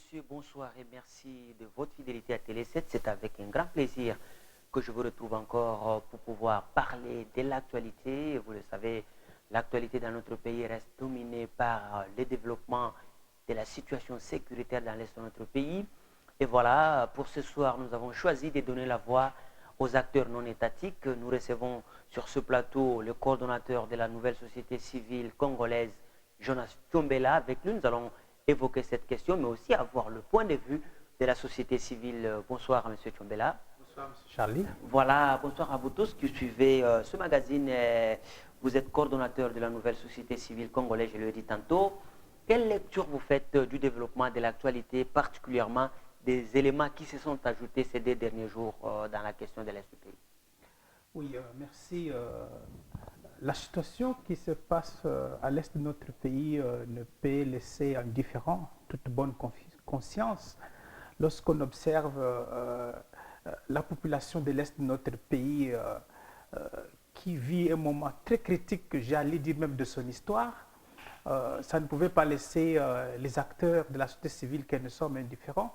messieurs, bonsoir et merci de votre fidélité à Télé 7. C'est avec un grand plaisir que je vous retrouve encore pour pouvoir parler de l'actualité. Vous le savez, l'actualité dans notre pays reste dominée par le développement de la situation sécuritaire dans l'est de notre pays. Et voilà, pour ce soir, nous avons choisi de donner la voix aux acteurs non étatiques. Nous recevons sur ce plateau le coordonnateur de la nouvelle société civile congolaise, Jonas Tchombela. Avec lui, nous allons évoquer cette question, mais aussi avoir le point de vue de la société civile. Bonsoir, M. Tchombela. Bonsoir, M. Charlie. Voilà, bonsoir à vous tous qui suivez ce magazine. Vous êtes coordonnateur de la nouvelle société civile congolaise, je l'ai dit tantôt. Quelle lecture vous faites du développement de l'actualité, particulièrement des éléments qui se sont ajoutés ces 2 derniers jours dans la question de l'Est du pays? Oui, merci. La situation qui se passe à l'est de notre pays ne peut laisser indifférent toute bonne conscience lorsqu'on observe la population de l'est de notre pays qui vit un moment très critique, j'allais dire même de son histoire. Ça ne pouvait pas laisser les acteurs de la société civile que nous sommes indifférents.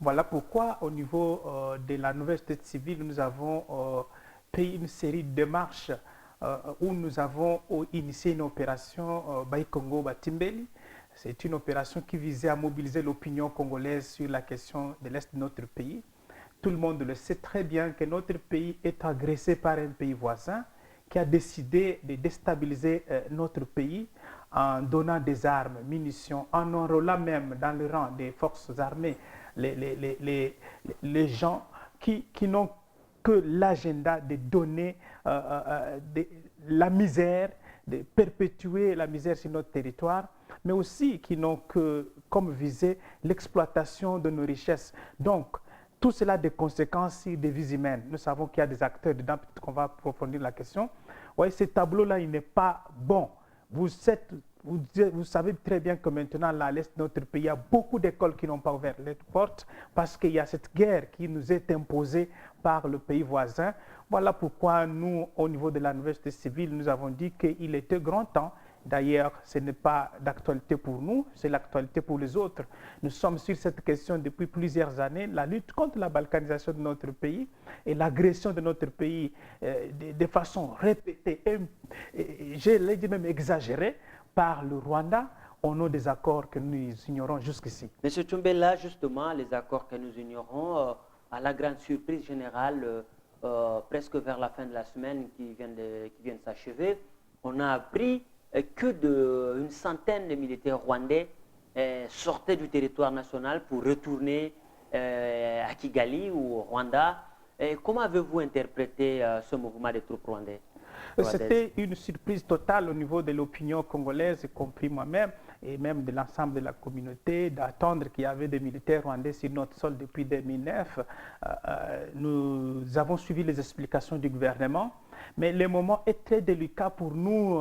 Voilà pourquoi au niveau de la nouvelle société civile, nous avons pris une série de démarches où nous avons initié une opération Baïkongo Batimbeli. C'est une opération qui visait à mobiliser l'opinion congolaise sur la question de l'Est de notre pays. Tout le monde le sait très bien que notre pays est agressé par un pays voisin qui a décidé de déstabiliser notre pays en donnant des armes, munitions, en enrôlant même dans le rang des forces armées les gens qui n'ont que l'agenda de donner la misère, de perpétuer la misère sur notre territoire, mais aussi qui n'ont que comme visée l'exploitation de nos richesses. Donc, tout cela a des conséquences sur des vies humaines. Nous savons qu'il y a des acteurs dedans, peut-être qu'on va approfondir la question. Oui, ce tableau-là, il n'est pas bon. Vous savez très bien que maintenant, là, à l'est de notre pays, il y a beaucoup d'écoles qui n'ont pas ouvert les portes parce qu'il y a cette guerre qui nous est imposée par le pays voisin. Voilà pourquoi nous, au niveau de la nouvelle société civile, nous avons dit qu'il était grand temps. D'ailleurs, ce n'est pas d'actualité pour nous, c'est l'actualité pour les autres. Nous sommes sur cette question depuis plusieurs années, la lutte contre la balkanisation de notre pays et l'agression de notre pays de façon répétée, et je l'ai dit même exagérée, par le Rwanda au nom des accords que nous ignorons jusqu'ici. Monsieur Tchombela, justement, les accords que nous ignorons, à la grande surprise générale, presque vers la fin de la semaine qui vient de s'achever, on a appris que une centaine de militaires rwandais sortaient du territoire national pour retourner à Kigali ou au Rwanda. Comment avez-vous interprété ce mouvement des troupes rwandaises? C'était une surprise totale au niveau de l'opinion congolaise, y compris moi-même, et même de l'ensemble de la communauté, d'attendre qu'il y avait des militaires rwandais sur notre sol depuis 2009. Nous avons suivi les explications du gouvernement, mais le moment est très délicat pour nous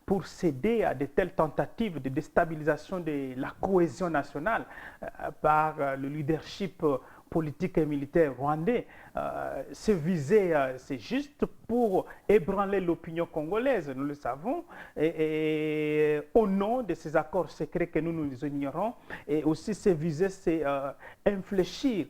pour céder à de telles tentatives de déstabilisation de la cohésion nationale par le leadership politique et militaire rwandais. Se viser, c'est juste pour ébranler l'opinion congolaise, nous le savons, et au nom de ces accords secrets que nous ignorons, et aussi se viser, c'est infléchir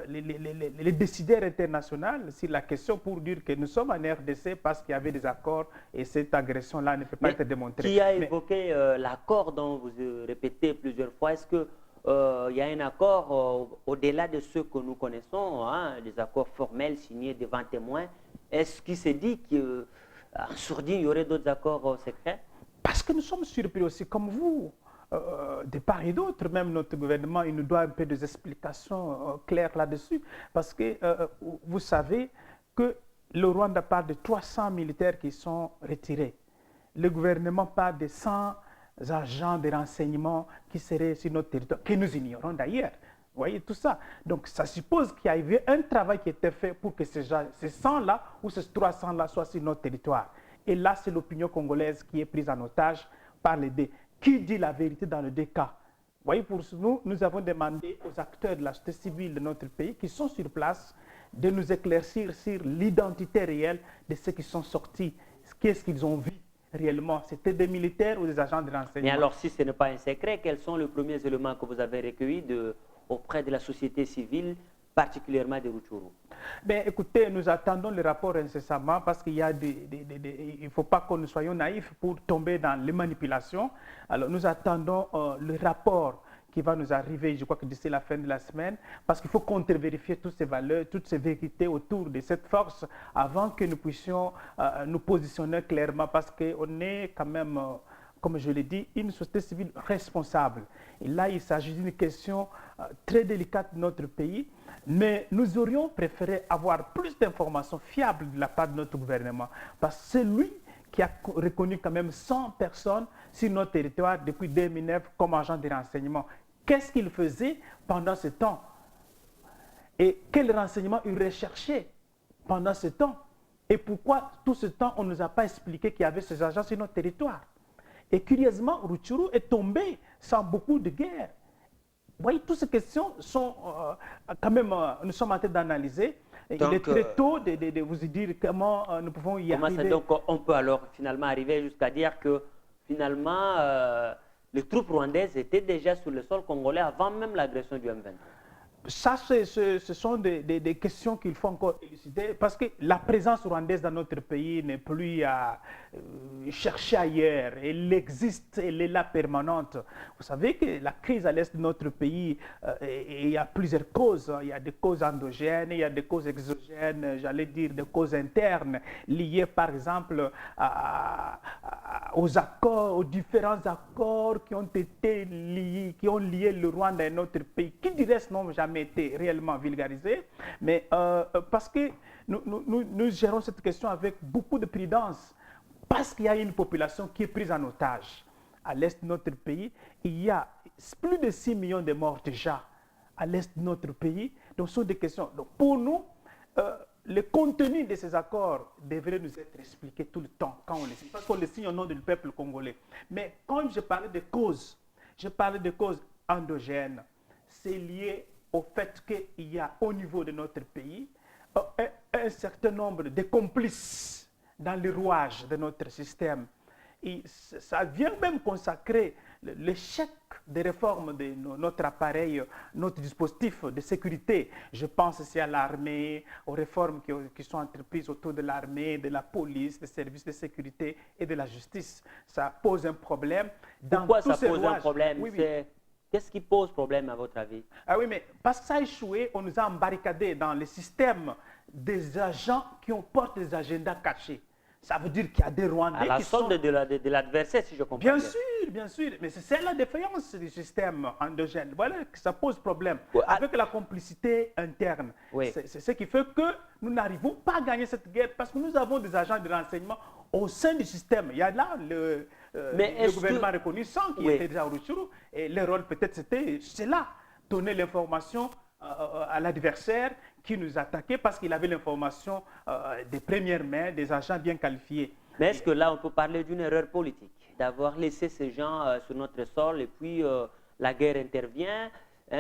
les décideurs internationaux sur la question pour dire que nous sommes en RDC parce qu'il y avait des accords et cette agression-là ne peut pas être démontrée. Qui a évoqué l'accord dont vous répétez plusieurs fois? Est-ce que il y a un accord au-delà de ceux que nous connaissons, hein, des accords formels signés devant témoins? Est-ce qu'il s'est dit qu'en sourdine, il y aurait d'autres accords secrets? Parce que nous sommes surpris aussi, comme vous, de part et d'autre, même notre gouvernement, il nous doit un peu des explications claires là-dessus. Parce que vous savez que le Rwanda parle de 300 militaires qui sont retirés. Le gouvernement parle de 100 agents de renseignement qui seraient sur notre territoire, que nous ignorons d'ailleurs. Vous voyez tout ça. Donc ça suppose qu'il y avait un travail qui était fait pour que ces 100-là ou ces 300-là soient sur notre territoire. Et là, c'est l'opinion congolaise qui est prise en otage par les deux. Qui dit la vérité dans les deux cas? Vous voyez, pour nous, nous avons demandé aux acteurs de la société civile de notre pays qui sont sur place de nous éclaircir sur l'identité réelle de ceux qui sont sortis, qu'est-ce qu'ils ont vu réellement? C'était des militaires ou des agents de renseignement? Mais alors, si ce n'est pas un secret, quels sont les premiers éléments que vous avez recueillis auprès de la société civile, particulièrement de Rutshuru? Ben, écoutez, nous attendons le rapport incessamment parce qu'il y a il ne faut pas que nous soyons naïfs pour tomber dans les manipulations. Alors, nous attendons le rapport qui va nous arriver, je crois que d'ici la fin de la semaine, parce qu'il faut contre-vérifier toutes ces valeurs, toutes ces vérités autour de cette force avant que nous puissions nous positionner clairement, parce qu'on est quand même, comme je l'ai dit, une société civile responsable. Et là, il s'agit d'une question très délicate de notre pays, mais nous aurions préféré avoir plus d'informations fiables de la part de notre gouvernement, parce que c'est lui qui a reconnu quand même 100 personnes sur notre territoire depuis 2009 comme agents de renseignement. Qu'est-ce qu'il faisait pendant ce temps? Et quels renseignements il recherchait pendant ce temps? Et pourquoi tout ce temps, on ne nous a pas expliqué qu'il y avait ces agents sur notre territoire? Et curieusement, Rutshuru est tombé sans beaucoup de guerre. Vous voyez, toutes ces questions sont quand même, nous sommes en train d'analyser. Il est très tôt de vous dire comment nous pouvons y arriver. Donc, on peut alors finalement arriver jusqu'à dire que finalement, les troupes rwandaises étaient déjà sur le sol congolais avant même l'agression du M23. Ça, ce sont des questions qu'il faut encore élucider parce que la présence rwandaise dans notre pays n'est plus à chercher ailleurs. Elle existe, elle est là permanente. Vous savez que la crise à l'est de notre pays, il y a plusieurs causes. Il y a des causes endogènes, il y a des causes exogènes, j'allais dire des causes internes, liées par exemple aux accords, aux différents accords qui ont été liés, qui ont lié le Rwanda et notre pays, qui du reste n'ont jamais été réellement vulgarisés, mais parce que nous gérons cette question avec beaucoup de prudence, parce qu'il y a une population qui est prise en otage. À l'est de notre pays, il y a plus de 6 millions de morts déjà à l'est de notre pays. Donc, ce sont des questions. Donc, pour nous, le contenu de ces accords devrait nous être expliqué tout le temps quand on les signe, parce qu'on les signe au nom du peuple congolais. Mais quand je parlais de causes, endogènes. C'est lié au fait qu'il y a au niveau de notre pays un certain nombre de complices dans le rouage de notre système. Et ça vient même consacrer l'échec des réformes de notre appareil, notre dispositif de sécurité. Je pense ici à l'armée, aux réformes qui sont entreprises autour de l'armée, de la police, des services de sécurité et de la justice. Ça pose un problème. Pourquoi ça pose un problème? Oui, oui. Qu'est-ce qui pose problème à votre avis? Ah oui, mais parce que ça a échoué, on nous a embarricadés dans le système des agents qui portent des agendas cachés. Ça veut dire qu'il y a des Rwandais qui sont... À la solde de l'adversaire, si je comprends bien. Bien sûr. Mais c'est la défaillance du système endogène. Voilà que ça pose problème. Ouais. Avec la complicité interne. Oui. C'est ce qui fait que nous n'arrivons pas à gagner cette guerre parce que nous avons des agents de renseignement au sein du système. Il y a là le gouvernement reconnaissant qui était déjà au Rutshuru. Et le rôle peut-être c'était là, donner l'information à l'adversaire qui nous attaquait parce qu'il avait l'information des premières mains, des agents bien qualifiés. Mais est-ce que là, on peut parler d'une erreur politique, d'avoir laissé ces gens sur notre sol et puis la guerre intervient,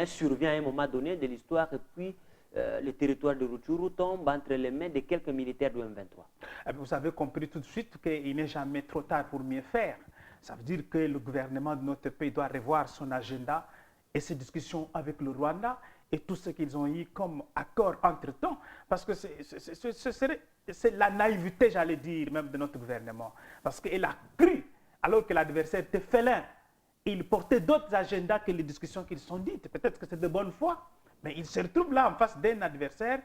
survient à un moment donné de l'histoire et puis le territoire de Rutshuru tombe entre les mains de quelques militaires du M23? Vous avez compris tout de suite qu'il n'est jamais trop tard pour mieux faire. Ça veut dire que le gouvernement de notre pays doit revoir son agenda et ses discussions avec le Rwanda et tout ce qu'ils ont eu comme accord entre-temps. Parce que c'est la naïveté, j'allais dire, même de notre gouvernement. Parce qu'il a cru, alors que l'adversaire était félin, il portait d'autres agendas que les discussions qu'ils sont dites. Peut-être que c'est de bonne foi, mais il se retrouve là en face d'un adversaire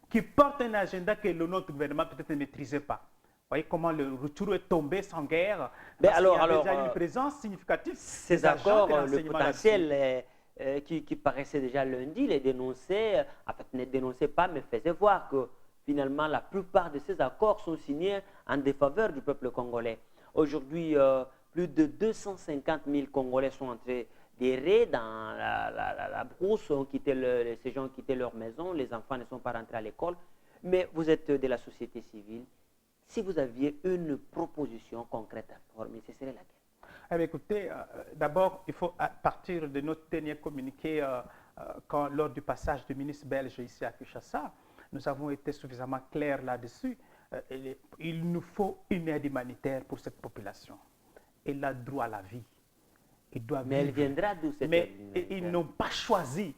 qui porte un agenda que notre gouvernement peut-être ne maîtrisait pas. Vous voyez comment le Rutshuru est tombé sans guerre. Mais alors, il y a déjà une présence significative. Ces accords, le potentiel qui paraissait déjà lundi, les dénonçait, en fait ne dénonçait pas, mais faisait voir que finalement la plupart de ces accords sont signés en défaveur du peuple congolais. Aujourd'hui, plus de 250 000 Congolais sont entrés d'errer dans la brousse, ces gens ont quitté leur maison, les enfants ne sont pas rentrés à l'école. Mais vous êtes de la société civile. Si vous aviez une proposition concrète à former, ce serait laquelle? Écoutez, d'abord, il faut partir de notre dernier communiqué lors du passage du ministre belge ici à Kinshasa. Nous avons été suffisamment clairs là-dessus. il nous faut une aide humanitaire pour cette population. Elle a droit à la vie. Il doit Mais elle vivre. viendra d'où cette Mais aide humanitaire? ils n'ont pas choisi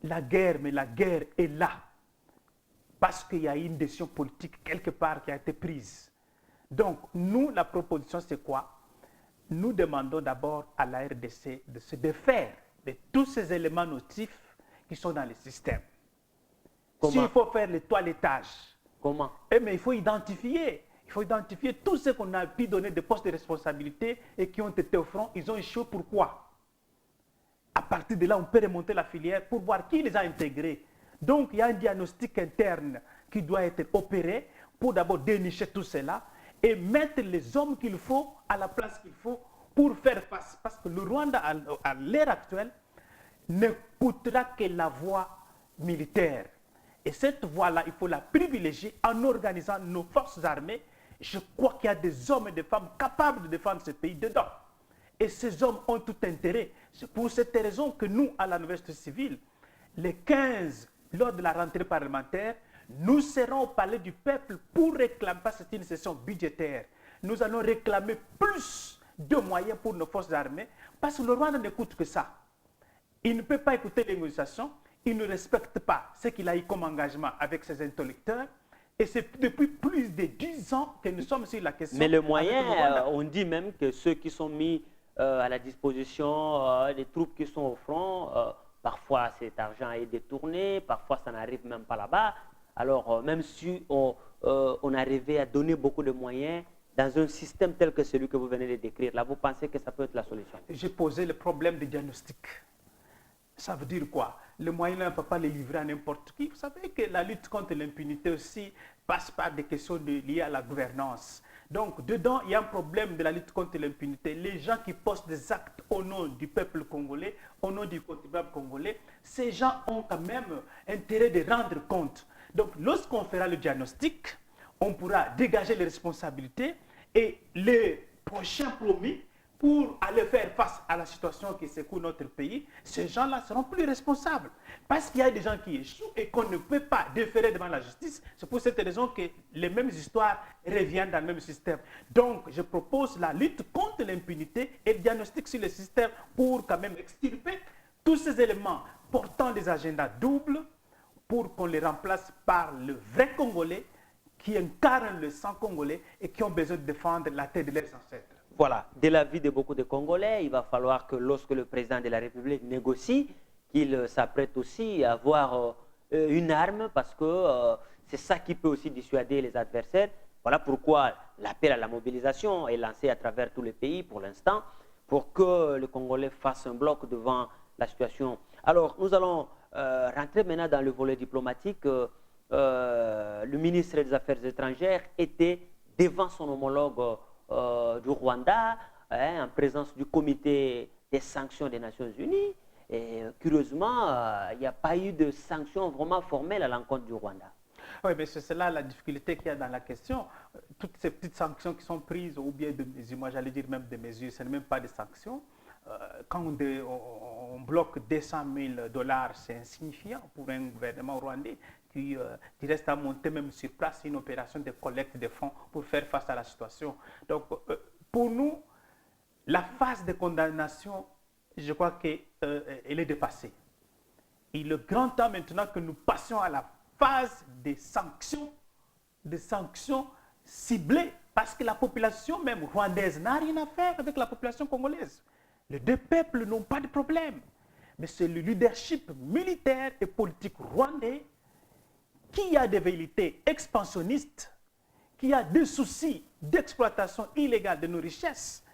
la guerre, mais la guerre est là. Parce qu'il y a une décision politique quelque part qui a été prise. Donc, nous, la proposition, c'est quoi? Nous demandons d'abord à la RDC de se défaire de tous ces éléments notifs qui sont dans le système. S'il faut faire le toilettage, Comment? mais il faut identifier. Il faut identifier tous ceux qu'on a pu donner des postes de responsabilité et qui ont été au front. Ils ont échoué. Pourquoi? À partir de là, on peut remonter la filière pour voir qui les a intégrés. Donc, il y a un diagnostic interne qui doit être opéré pour d'abord dénicher tout cela et mettre les hommes qu'il faut à la place qu'il faut pour faire face. Parce que le Rwanda, à l'ère actuelle, n'écoutera que la voie militaire. Et cette voie-là, il faut la privilégier en organisant nos forces armées. Je crois qu'il y a des hommes et des femmes capables de défendre ce pays dedans. Et ces hommes ont tout intérêt. C'est pour cette raison que nous, à la nouvelle société civile, les 15, lors de la rentrée parlementaire, nous serons au palais du peuple pour réclamer, parce que c'est une session budgétaire, nous allons réclamer plus de moyens pour nos forces armées, parce que le Rwanda n'écoute que ça. Il ne peut pas écouter les négociations, il ne respecte pas ce qu'il a eu comme engagement avec ses interlocuteurs, et c'est depuis plus de 10 ans que nous sommes sur la question. Mais le moyen, on dit même que ceux qui sont mis à la disposition des troupes qui sont au front, parfois cet argent est détourné, parfois ça n'arrive même pas là-bas. Alors, même si on arrivait à donner beaucoup de moyens dans un système tel que celui que vous venez de décrire, là, vous pensez que ça peut être la solution? J'ai posé le problème de diagnostic. Ça veut dire quoi? Le moyen ne peut pas les livrer à n'importe qui. Vous savez que la lutte contre l'impunité aussi passe par des questions liées à la gouvernance. Donc, dedans, il y a un problème de la lutte contre l'impunité. Les gens qui postent des actes au nom du peuple congolais, au nom du contribuable congolais, ces gens ont quand même intérêt de rendre compte. Donc, lorsqu'on fera le diagnostic, on pourra dégager les responsabilités et les prochains promis pour aller faire face à la situation qui secoue notre pays, ces gens-là seront plus responsables. Parce qu'il y a des gens qui échouent et qu'on ne peut pas déférer devant la justice. C'est pour cette raison que les mêmes histoires reviennent dans le même système. Donc, je propose la lutte contre l'impunité et le diagnostic sur le système pour quand même extirper tous ces éléments portant des agendas doubles pour qu'on les remplace par le vrai Congolais qui incarnent le sang congolais et qui ont besoin de défendre la terre de leurs ancêtres. Voilà, de l'avis de beaucoup de Congolais, il va falloir que lorsque le président de la République négocie, qu'il s'apprête aussi à avoir une arme parce que c'est ça qui peut aussi dissuader les adversaires. Voilà pourquoi l'appel à la mobilisation est lancé à travers tous les pays pour l'instant, pour que les Congolais fassent un bloc devant la situation. Alors, nous allons rentrer maintenant dans le volet diplomatique. Le ministre des Affaires étrangères était devant son homologue du Rwanda, en présence du comité des sanctions des Nations Unies. Et curieusement, il n'y a pas eu de sanctions vraiment formelles à l'encontre du Rwanda. Oui, mais c'est là la difficulté qu'il y a dans la question. Toutes ces petites sanctions qui sont prises, ou bien des mesures, moi j'allais dire même des mesures, ce n'est même pas des sanctions. Quand on bloque 200 000 $, c'est insignifiant pour un gouvernement rwandais qui reste à monter même sur place une opération de collecte de fonds pour faire face à la situation. Donc, pour nous, la phase de condamnation, je crois qu'elle est dépassée. Il est grand temps maintenant que nous passions à la phase des sanctions ciblées, parce que la population même rwandaise n'a rien à faire avec la population congolaise. Les deux peuples n'ont pas de problème. Mais c'est le leadership militaire et politique rwandais qui a des velléités expansionnistes, qui a des soucis d'exploitation illégale de nos richesses.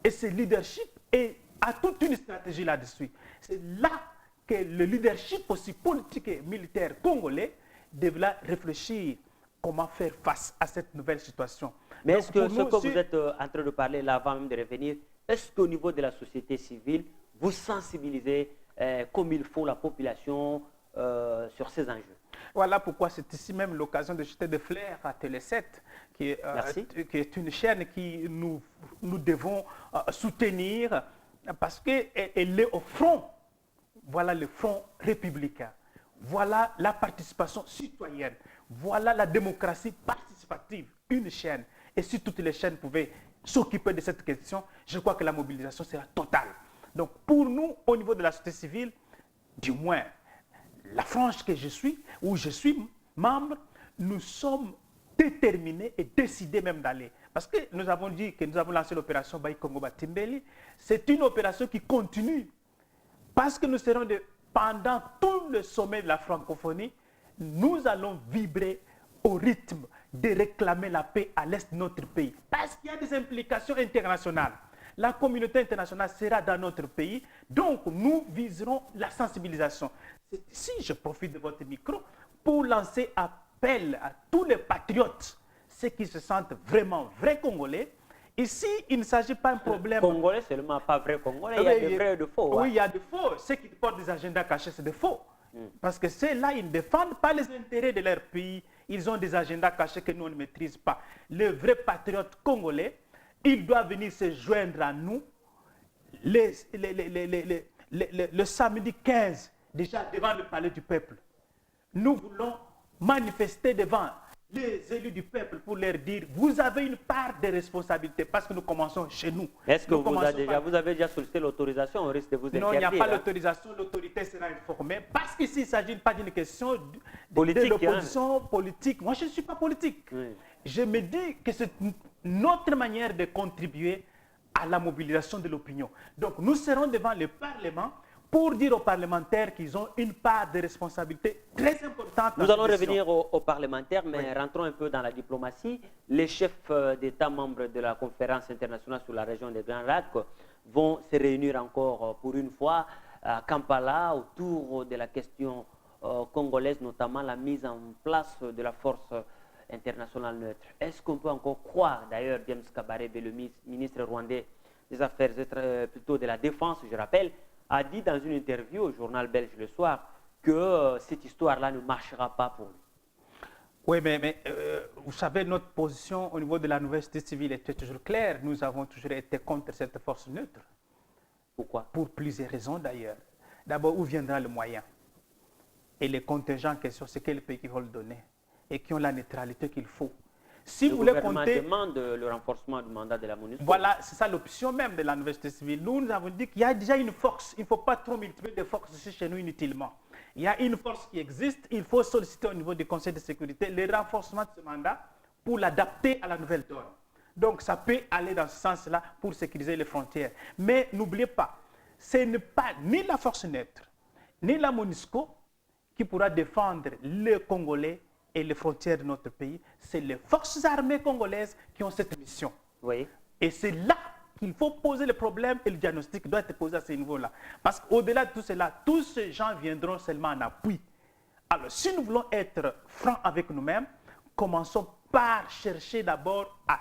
Et ce leadership a toute une stratégie là-dessus. C'est là que le leadership aussi politique et militaire congolais devra réfléchir comment faire face à cette nouvelle situation. Mais est-ce que ce que vous êtes en train de parler là, avant même de revenir, est-ce qu'au niveau de la société civile, vous sensibilisez comme il faut la population sur ces enjeux? Voilà pourquoi c'est ici même l'occasion de jeter des fleurs à Télé7, qui est une chaîne que nous devons soutenir parce qu'elle est au front. Voilà le front républicain. Voilà la participation citoyenne. Voilà la démocratie participative. participative, une chaîne. Et si toutes les chaînes pouvaient s'occuper de cette question, je crois que la mobilisation sera totale. Donc pour nous, au niveau de la société civile, du moins la frange que je suis, où je suis membre, nous sommes déterminés et décidés même d'aller. Parce que nous avons dit que nous avons lancé l'opération Baï Congo Batimbeli. C'est une opération qui continue. Parce que nous serons pendant tout le sommet de la francophonie, nous allons vibrer au rythme de réclamer la paix à l'est de notre pays. Parce qu'il y a des implications internationales. La communauté internationale sera dans notre pays, donc nous viserons la sensibilisation. Si je profite de votre micro pour lancer appel à tous les patriotes, ceux qui se sentent vraiment vrais Congolais. Ici, il ne s'agit pas d'un problème... Congolais seulement, pas vrai Congolais, il y a des vrais et de faux. Oui, il y a de faux. Ceux qui portent des agendas cachés, c'est des faux. Parce que ceux-là, ils ne défendent pas les intérêts de leur pays. Ils ont des agendas cachés que nous, on ne maîtrise pas. Le vrai patriote congolais, il doit venir se joindre à nous le samedi 15, déjà devant le palais du peuple. Nous voulons manifester devant les élus du peuple pour leur dire, vous avez une part de responsabilité parce que nous commençons chez nous. Est-ce que vous avez déjà sollicité l'autorisation? On risque de vous interdire. Non, il n'y a pas l'autorisation, l'autorité sera informée parce qu'ici, il ne s'agit pas d'une question politique, de l'opposition politique. Moi, je ne suis pas politique. Oui. Je me dis que c'est notre manière de contribuer à la mobilisation de l'opinion. Donc, nous serons devant le Parlement pour dire aux parlementaires qu'ils ont une part de responsabilité très importante. Nous allons revenir aux parlementaires, mais rentrons un peu dans la diplomatie. Les chefs d'État membres de la conférence internationale sur la région des Grands Lacs vont se réunir encore pour une fois à Kampala autour de la question congolaise, notamment la mise en place de la force internationale neutre. Est-ce qu'on peut encore croire, d'ailleurs, James Kabarebe, le ministre rwandais des Affaires, plutôt de la Défense, je rappelle, a dit dans une interview au journal belge Le Soir que cette histoire-là ne marchera pas pour lui. Oui, mais vous savez, notre position au niveau de la nouvelle société civile était toujours claire. Nous avons toujours été contre cette force neutre. Pourquoi? Pour plusieurs raisons d'ailleurs. D'abord, où viendra le moyen? Et les contingents en question, c'est quel pays qui va le donner et qui ont la neutralité qu'il faut. Si le gouvernement demande le renforcement du mandat de la MONUSCO. Voilà, c'est ça l'option même de la nouvelle société civile. Nous avons dit qu'il y a déjà une force. Il ne faut pas trop multiplier de forces chez nous inutilement. Il y a une force qui existe. Il faut solliciter au niveau du Conseil de sécurité le renforcement de ce mandat pour l'adapter à la nouvelle donne. Donc, ça peut aller dans ce sens-là pour sécuriser les frontières. Mais n'oubliez pas, ce n'est pas ni la force neutre, ni la MONUSCO qui pourra défendre les Congolais et les frontières de notre pays, c'est les forces armées congolaises qui ont cette mission. Oui. Et c'est là qu'il faut poser le problème et le diagnostic doit être posé à ce niveau-là. Parce qu'au-delà de tout cela, tous ces gens viendront seulement en appui. Alors, si nous voulons être francs avec nous-mêmes, commençons par chercher d'abord à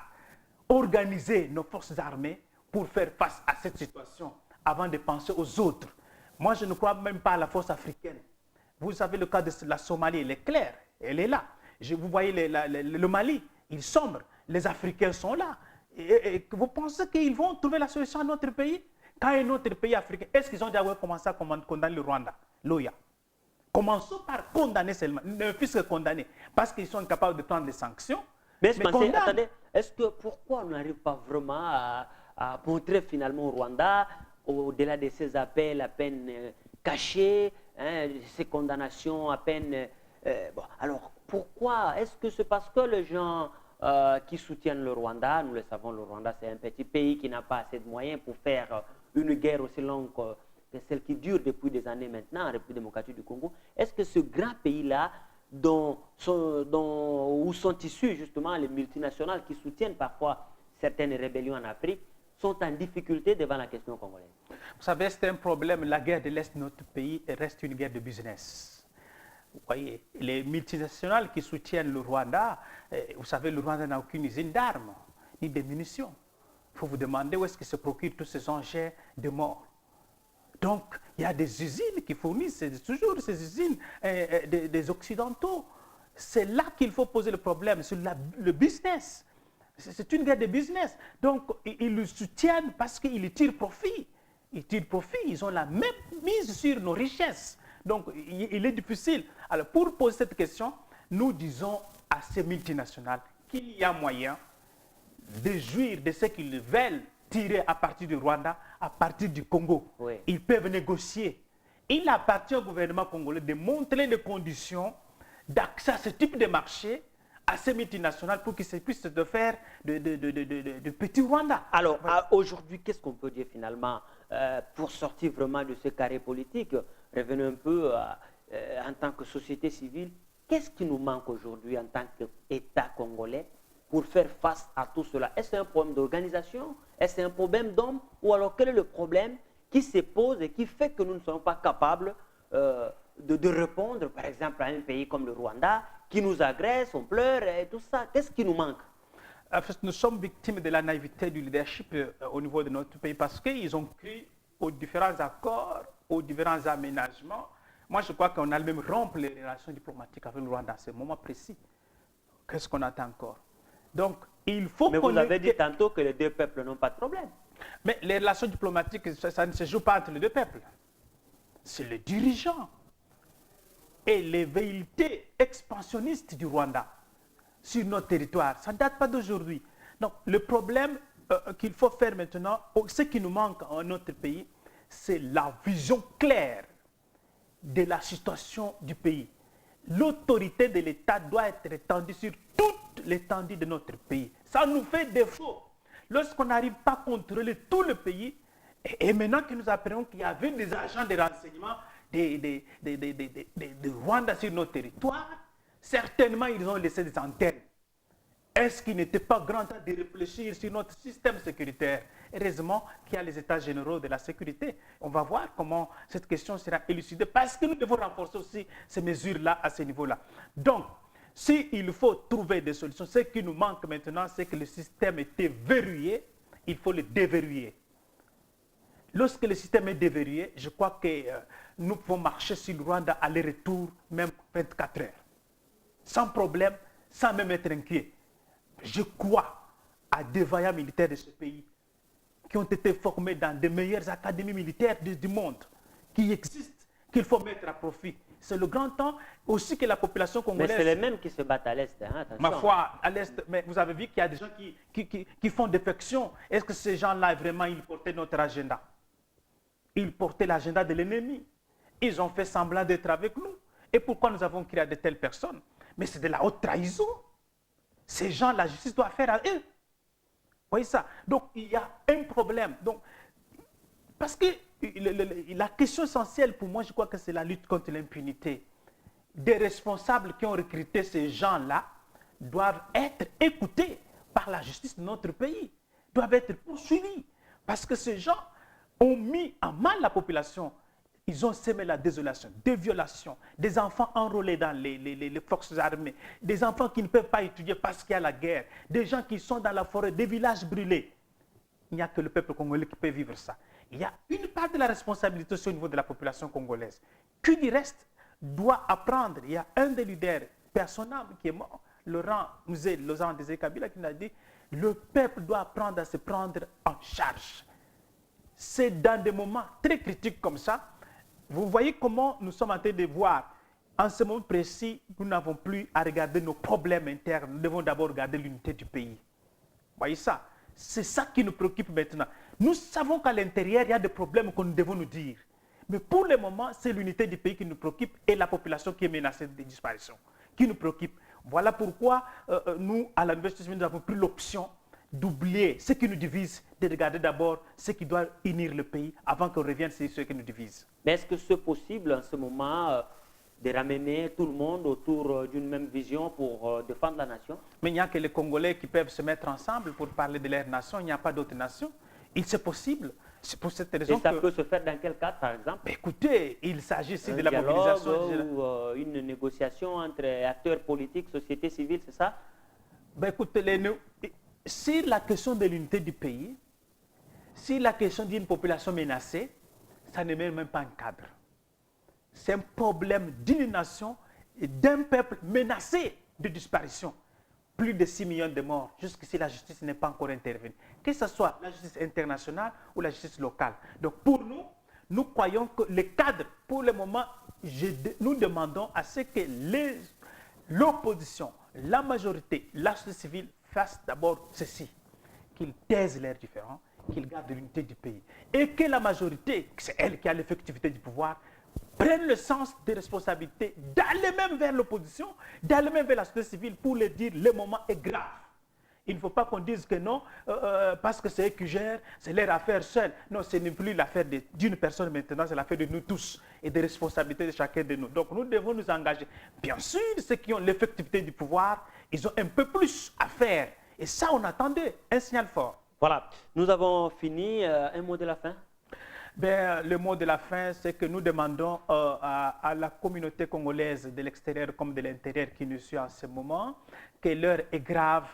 organiser nos forces armées pour faire face à cette situation avant de penser aux autres. Moi, je ne crois même pas à la force africaine. Vous savez, le cas de la Somalie, il est clair. Elle est là. Vous voyez le Mali, il sombre. Les Africains sont là. Et vous pensez qu'ils vont trouver la solution à notre pays? Quand un autre pays africain, est-ce qu'ils ont déjà commencé à condamner le Rwanda, l'OIA? Commençons par condamner seulement, ne fût-ce que condamner, parce qu'ils sont incapables de prendre des sanctions. Mais attendez, pourquoi on n'arrive pas vraiment à montrer finalement au Rwanda, au-delà de ces appels à peine cachés, ces condamnations à peine... bon, alors, pourquoi? Est-ce que c'est parce que les gens qui soutiennent le Rwanda, nous le savons, le Rwanda c'est un petit pays qui n'a pas assez de moyens pour faire une guerre aussi longue que celle qui dure depuis des années maintenant, en République démocratique du Congo. Est-ce que ce grand pays-là, où sont issus justement les multinationales qui soutiennent parfois certaines rébellions en Afrique, sont en difficulté devant la question congolaise? Vous savez, c'est un problème. La guerre de l'Est de notre pays reste une guerre de business. Vous voyez, les multinationales qui soutiennent le Rwanda, vous savez, le Rwanda n'a aucune usine d'armes, ni de munitions. Il faut vous demander où est-ce qu'ils se procurent tous ces engins de mort. Donc, il y a des usines qui fournissent, toujours ces usines des Occidentaux. C'est là qu'il faut poser le problème, sur le business. C'est une guerre de business. Donc, ils le soutiennent parce qu'ils tirent profit. Ils tirent profit, ils ont la même mise sur nos richesses. Donc, il est difficile. Alors, pour poser cette question, nous disons à ces multinationales qu'il y a moyen de jouir de ce qu'ils veulent tirer à partir du Rwanda, à partir du Congo. Oui. Ils peuvent négocier. Il appartient au gouvernement congolais de montrer les conditions d'accès à ce type de marché, à ces multinationales, pour qu'ils puissent se faire de petits Rwanda. Alors, aujourd'hui, qu'est-ce qu'on peut dire finalement pour sortir vraiment de ce carré politique? Revenons un peu en tant que société civile. Qu'est-ce qui nous manque aujourd'hui en tant qu'État congolais pour faire face à tout cela? Est-ce un problème d'organisation? Est-ce un problème d'homme? Ou alors quel est le problème qui se pose et qui fait que nous ne sommes pas capables de répondre, par exemple, à un pays comme le Rwanda, qui nous agresse, on pleure et tout ça? Qu'est-ce qui nous manque? Nous sommes victimes de la naïveté du leadership au niveau de notre pays parce qu'ils ont cru aux différents accords, aux différents aménagements. Moi, je crois qu'on a même rompre les relations diplomatiques avec le Rwanda à ce moment précis. Qu'est-ce qu'on attend encore? Donc, il faut. Mais vous avez dit tantôt que les deux peuples n'ont pas de problème. Mais les relations diplomatiques, ça ne se joue pas entre les deux peuples. C'est les dirigeants et les velléités expansionnistes du Rwanda sur notre territoire. Ça ne date pas d'aujourd'hui. Donc, le problème qu'il faut faire maintenant, ce qui nous manque en notre pays, c'est la vision claire de la situation du pays. L'autorité de l'État doit être étendue sur toute l'étendue de notre pays. Ça nous fait défaut. Lorsqu'on n'arrive pas à contrôler tout le pays, et maintenant que nous apprenons qu'il y avait des agents de renseignement de Rwanda sur notre territoire, certainement ils ont laissé des antennes. Est-ce qu'il n'était pas grand temps de réfléchir sur notre système sécuritaire? Heureusement qu'il y a les états généraux de la sécurité. On va voir comment cette question sera élucidée parce que nous devons renforcer aussi ces mesures-là à ce niveau-là. Donc, s'il faut trouver des solutions, ce qui nous manque maintenant, c'est que le système était verrouillé, il faut le déverrouiller. Lorsque le système est déverrouillé, je crois que nous pouvons marcher sur le Rwanda aller-retour, même 24 heures. Sans problème, sans même être inquiet. Je crois à des vaillants militaires de ce pays qui ont été formés dans des meilleures académies militaires du monde, qui existent, qu'il faut mettre à profit. C'est le grand temps aussi que la population congolaise... Mais c'est les mêmes qui se battent à l'Est, hein, attention. Ma foi, à l'Est, mais vous avez vu qu'il y a des gens qui font défection. Est-ce que ces gens-là, vraiment, ils portaient notre agenda? Ils portaient l'agenda de l'ennemi. Ils ont fait semblant d'être avec nous. Et pourquoi nous avons créé de telles personnes? Mais c'est de la haute trahison. Ces gens, la justice doit faire à eux. Vous voyez ça? Donc, il y a un problème. Donc, parce que la question essentielle pour moi, je crois que c'est la lutte contre l'impunité. Des responsables qui ont recruté ces gens-là doivent être écoutés par la justice de notre pays, doivent être poursuivis. Parce que ces gens ont mis en mal la population. Ils ont semé la désolation, des violations, des enfants enrôlés dans les forces armées, des enfants qui ne peuvent pas étudier parce qu'il y a la guerre, des gens qui sont dans la forêt, des villages brûlés. Il n'y a que le peuple congolais qui peut vivre ça. Il y a une part de la responsabilité aussi au niveau de la population congolaise. Qui du reste doit apprendre. Il y a un des leaders personnels qui est mort, Laurent Désiré Kabila, qui a dit « Le peuple doit apprendre à se prendre en charge ». C'est dans des moments très critiques comme ça. Vous voyez comment nous sommes en train de voir. En ce moment précis, nous n'avons plus à regarder nos problèmes internes. Nous devons d'abord regarder l'unité du pays. Vous voyez ça? C'est ça qui nous préoccupe maintenant. Nous savons qu'à l'intérieur, il y a des problèmes que nous devons nous dire. Mais pour le moment, c'est l'unité du pays qui nous préoccupe et la population qui est menacée de disparition qui nous préoccupe. Voilà pourquoi nous, à l'Université, nous avons pris l'option d'oublier ce qui nous divise, de regarder d'abord ce qui doit unir le pays avant qu'on revienne sur ce qui nous divise. Mais est-ce que c'est possible en ce moment de ramener tout le monde autour d'une même vision pour défendre la nation? Mais il n'y a que les Congolais qui peuvent se mettre ensemble pour parler de leur nation, il n'y a pas d'autres nations. C'est possible. C'est pour cette raison et ça peut se faire dans quel cadre, par exemple? Écoutez, il s'agit ici de la mobilisation. Ou une négociation entre acteurs politiques, société civile, c'est ça? Écoutez, si la question de l'unité du pays, si la question d'une population menacée, ça ne met même pas un cadre. C'est un problème d'une nation et d'un peuple menacé de disparition. Plus de 6 millions de morts. Jusqu'ici, la justice n'est pas encore intervenue. Que ce soit la justice internationale ou la justice locale. Donc pour nous, nous croyons que le cadre, pour le moment, nous demandons à ce que l'opposition, la majorité, la société civile fasse d'abord ceci, qu'ils taisent leurs différends, qu'ils gardent l'unité du pays. Et que la majorité, c'est elle qui a l'effectivité du pouvoir, prenne le sens des responsabilités, d'aller même vers l'opposition, d'aller même vers la société civile pour leur dire le moment est grave. Il ne faut pas qu'on dise que non, parce que c'est eux qui gèrent, c'est leur affaire seule. Non, ce n'est plus l'affaire d'une personne maintenant, c'est l'affaire de nous tous et des responsabilités de chacun de nous. Donc nous devons nous engager. Bien sûr, ceux qui ont l'effectivité du pouvoir, ils ont un peu plus à faire. Et ça, on attendait un signal fort. Voilà, nous avons fini. Un mot de la fin? Ben, le mot de la fin, c'est que nous demandons à la communauté congolaise de l'extérieur comme de l'intérieur qui nous suit en ce moment que l'heure est grave.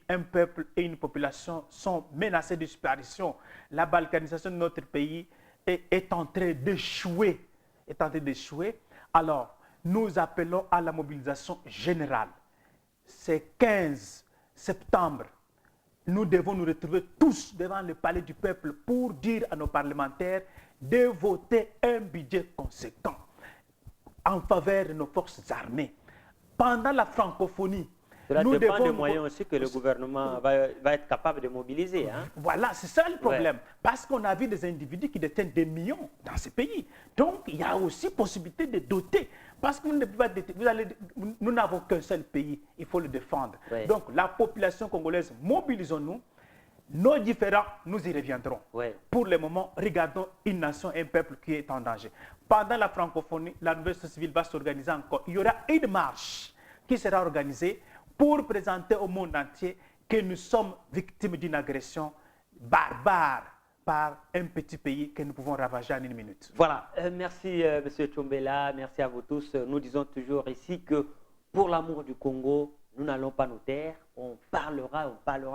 Un peuple et une population sont menacés de disparition. La balkanisation de notre pays est en train d'échouer. Alors, nous appelons à la mobilisation générale. C'est 15 septembre. Nous devons nous retrouver tous devant le palais du peuple pour dire à nos parlementaires de voter un budget conséquent en faveur de nos forces armées. Pendant la francophonie, cela dépend des moyens aussi que le gouvernement va être capable de mobiliser. Hein? Voilà, c'est ça le problème. Ouais. Parce qu'on a vu des individus qui détiennent des millions dans ces pays. Donc, il y a aussi possibilité de doter. Parce que nous n'avons qu'un seul pays, il faut le défendre. Ouais. Donc, la population congolaise, mobilisons-nous. Nos différends, nous y reviendrons. Ouais. Pour le moment, regardons une nation, un peuple qui est en danger. Pendant la francophonie, la nouvelle société civile va s'organiser encore. Il y aura une marche qui sera organisée pour présenter au monde entier que nous sommes victimes d'une agression barbare par un petit pays que nous pouvons ravager en une minute. Voilà, merci M. Tchombela, merci à vous tous. Nous disons toujours ici que pour l'amour du Congo, nous n'allons pas nous taire, on parlera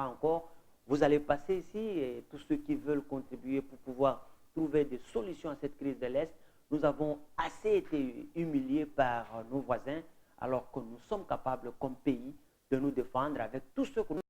encore. Vous allez passer ici et tous ceux qui veulent contribuer pour pouvoir trouver des solutions à cette crise de l'Est. Nous avons assez été humiliés par nos voisins alors que nous sommes capables comme pays de nous défendre avec tout ce que nous